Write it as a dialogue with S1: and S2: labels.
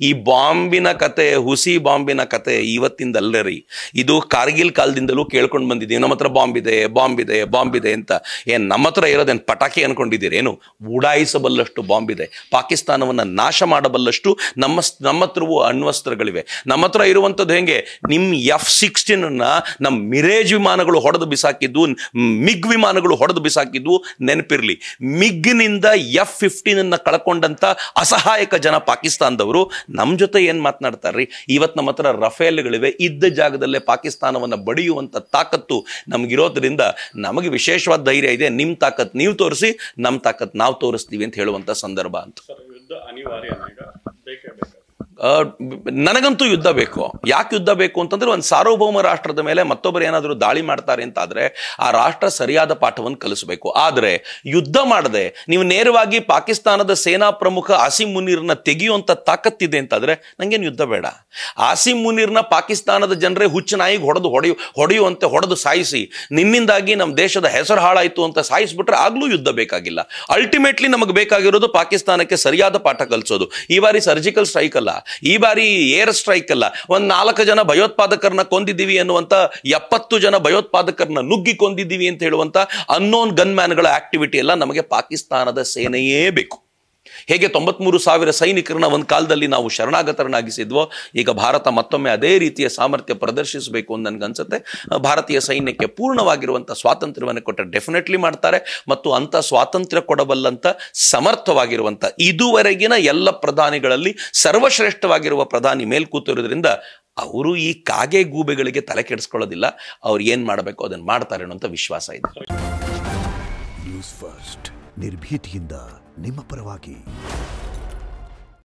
S1: ಈ ಬಾಂಬಿನ ಕತೆ, ಹುಸಿ ಬಾಂಬಿನ ಕತೆ ಇವತ್ತಿಂದಲ್ಲೇ ರೀ, ಇದು ಕಾರ್ಗಿಲ್ ಕಾಲದಿಂದಲೂ ಕೇಳ್ಕೊಂಡು ಬಂದಿದ್ದೀವಿ. ನಮ್ಮ ಹತ್ರ ಬಾಂಬಿದೆ ಬಾಂಬಿದೆ ಬಾಂಬಿದೆ ಅಂತ. ಏನು ನಮ್ಮ ಹತ್ರ ಇರೋದೇನು ಪಟಾಕಿ ಅನ್ಕೊಂಡಿದ್ದೀರಿ? ಏನು ಉಡಾಯಿಸಬಲ್ಲಷ್ಟು ಬಾಂಬಿದೆ. ಪಾಕಿಸ್ತಾನವನ್ನು ನಾಶ ಮಾಡಬಲ್ಲಷ್ಟು ನಮ್ಮ ಹತ್ರವೂ ಅಣ್ವಸ್ತ್ರಗಳಿವೆ. ನಮ್ಮ ಹತ್ರ ಇರುವಂಥದ್ದು ಹೆಂಗೆ, ನಿಮ್ಮ F-16 ನಮ್ಮ ಮಿರೇಜ್ ವಿಮಾನಗಳು ಹೊಡೆದು ಬಿಸಾಕಿದ್ದು, ಮಿಗ್ ವಿಮಾನಗಳು ಹೊಡೆದು ಬಿಸಾಕಿದ್ದು ನೆನಪಿರ್ಲಿ. ಮಿಗ್ನಿಂದ F-15 ಕಳ್ಕೊಂಡಂತ ಅಸಹಾಯಕ ಜನ ಪಾಕಿಸ್ತಾನದವರು ನಮ್ಮ ಜೊತೆ ಏನ್ ಮಾತನಾಡ್ತಾರ್ರಿ? ಇವತ್ತು ನಮ್ಮ ಹತ್ರ ರಫೇಲ್ಗಳಿವೆ. ಇದ್ದ ಜಾಗದಲ್ಲೇ ಪಾಕಿಸ್ತಾನವನ್ನು ಬಡಿಯುವಂತ ತಾಕತ್ತು ನಮಗಿರೋದ್ರಿಂದ ನಮಗೆ ವಿಶೇಷವಾದ ಧೈರ್ಯ ಇದೆ. ನಿಮ್ಮ ತಾಕತ್ ನೀವು ತೋರಿಸಿ, ನಮ್ಮ ತಾಕತ್ ನಾವು ತೋರಿಸ್ತೀವಿ ಅಂತ ಹೇಳುವಂತ ಸಂದರ್ಭ ಅಂತ. ನನಗಂತೂ ಯುದ್ಧ ಬೇಕು. ಯಾಕೆ ಯುದ್ಧ ಬೇಕು ಅಂತಂದ್ರೆ, ಒಂದು ಸಾರ್ವಭೌಮ ರಾಷ್ಟ್ರದ ಮೇಲೆ ಮತ್ತೊಬ್ಬರು ಏನಾದರೂ ದಾಳಿ ಮಾಡ್ತಾರೆ ಅಂತಾದ್ರೆ ಆ ರಾಷ್ಟ್ರ ಸರಿಯಾದ ಪಾಠವನ್ನು ಕಲಿಸಬೇಕು. ಆದರೆ ಯುದ್ಧ ಮಾಡದೆ ನೀವು ನೇರವಾಗಿ ಪಾಕಿಸ್ತಾನದ ಸೇನಾ ಪ್ರಮುಖ ಆಸಿಮ್ ಮುನೀರ್ನ ತೆಗೆಯುವಂತ ತಾಕತ್ತಿದೆ ಅಂತಾದ್ರೆ ನಂಗೇನು ಯುದ್ಧ ಬೇಡ. ಆಸಿಮ್ ಮುನೀರ್ನ ಪಾಕಿಸ್ತಾನದ ಜನರೇ ಹುಚ್ಚು ನಾಯಿಗೆ ಹೊಡೆಯುವಂತೆ ಹೊಡೆದು ಸಾಯಿಸಿ, ನಿನ್ನಿಂದಾಗಿ ನಮ್ಮ ದೇಶದ ಹೆಸರು ಹಾಳಾಯಿತು ಅಂತ ಸಾಯಿಸ್ಬಿಟ್ರೆ ಆಗ್ಲೂ ಯುದ್ಧ ಬೇಕಾಗಿಲ್ಲ. ಅಲ್ಟಿಮೇಟ್ಲಿ ನಮಗೆ ಬೇಕಾಗಿರೋದು ಪಾಕಿಸ್ತಾನಕ್ಕೆ ಸರಿಯಾದ ಪಾಠ ಕಲಿಸೋದು. ಈ ಬಾರಿ ಸರ್ಜಿಕಲ್ ಸ್ಟ್ರೈಕ್ ಅಲ್ಲ, ಈ ಬಾರಿ ಏರ್ ಸ್ಟ್ರೈಕ್ ಅಲ್ಲ, 4 ಜನ ಭಯೋತ್ಪಾದಕರನ್ನ ಕೊಂದಿದ್ದೀವಿ ಅನ್ನುವಂತ 70 ಜನ ಭಯೋತ್ಪಾದಕರನ್ನ ನುಗ್ಗಿ ಕೊಂದಿದ್ದೀವಿ ಅಂತ ಹೇಳುವಂತ ಅನ್ನೋನ್ ಗನ್ ಮ್ಯಾನ್ಗಳ ಆಕ್ಟಿವಿಟಿ ಎಲ್ಲ ನಮಗೆ ಪಾಕಿಸ್ತಾನದ ಸೇನೆಯೇ ಬೇಕು. ಹೇಗೆ 93,000 ಸೈನಿಕರನ್ನ ಒಂದು ಕಾಲದಲ್ಲಿ ನಾವು ಶರಣಾಗತರನ್ನಾಗಿಸಿದ್ವೋ, ಈಗ ಭಾರತ ಮತ್ತೊಮ್ಮೆ ಅದೇ ರೀತಿಯ ಸಾಮರ್ಥ್ಯ ಪ್ರದರ್ಶಿಸಬೇಕು ಅಂತ ನನಗನ್ಸುತ್ತೆ. ಭಾರತೀಯ ಸೈನ್ಯಕ್ಕೆ ಪೂರ್ಣವಾಗಿರುವಂಥ ಸ್ವಾತಂತ್ರ್ಯವನ್ನು ಕೊಟ್ಟರೆ ಡೆಫಿನೆಟ್ಲಿ ಮಾಡ್ತಾರೆ. ಮತ್ತು ಅಂಥ ಸ್ವಾತಂತ್ರ್ಯ ಕೊಡಬಲ್ಲಂಥ ಸಮರ್ಥವಾಗಿರುವಂಥ ಇದುವರೆಗಿನ ಎಲ್ಲ ಪ್ರಧಾನಿಗಳಲ್ಲಿ ಸರ್ವಶ್ರೇಷ್ಠವಾಗಿರುವ ಪ್ರಧಾನಿ ಮೇಲ್ ಕೂತಿರೋದ್ರಿಂದ ಅವರು ಈ ಕಾಗೆ ಗೂಬೆಗಳಿಗೆ ತಲೆ ಕೆಡಿಸ್ಕೊಳ್ಳೋದಿಲ್ಲ. ಅವ್ರು ಏನು ಮಾಡಬೇಕು ಅದನ್ನು ಮಾಡ್ತಾರೆ ಅನ್ನೋಂಥ ವಿಶ್ವಾಸ ಇದೆ.
S2: ನ್ಯೂಸ್ ಫಸ್ಟ್, ನಿರ್ಭೀತಿಯಿಂದ ನಿಮ್ಮ ಪರವಾಗಿ.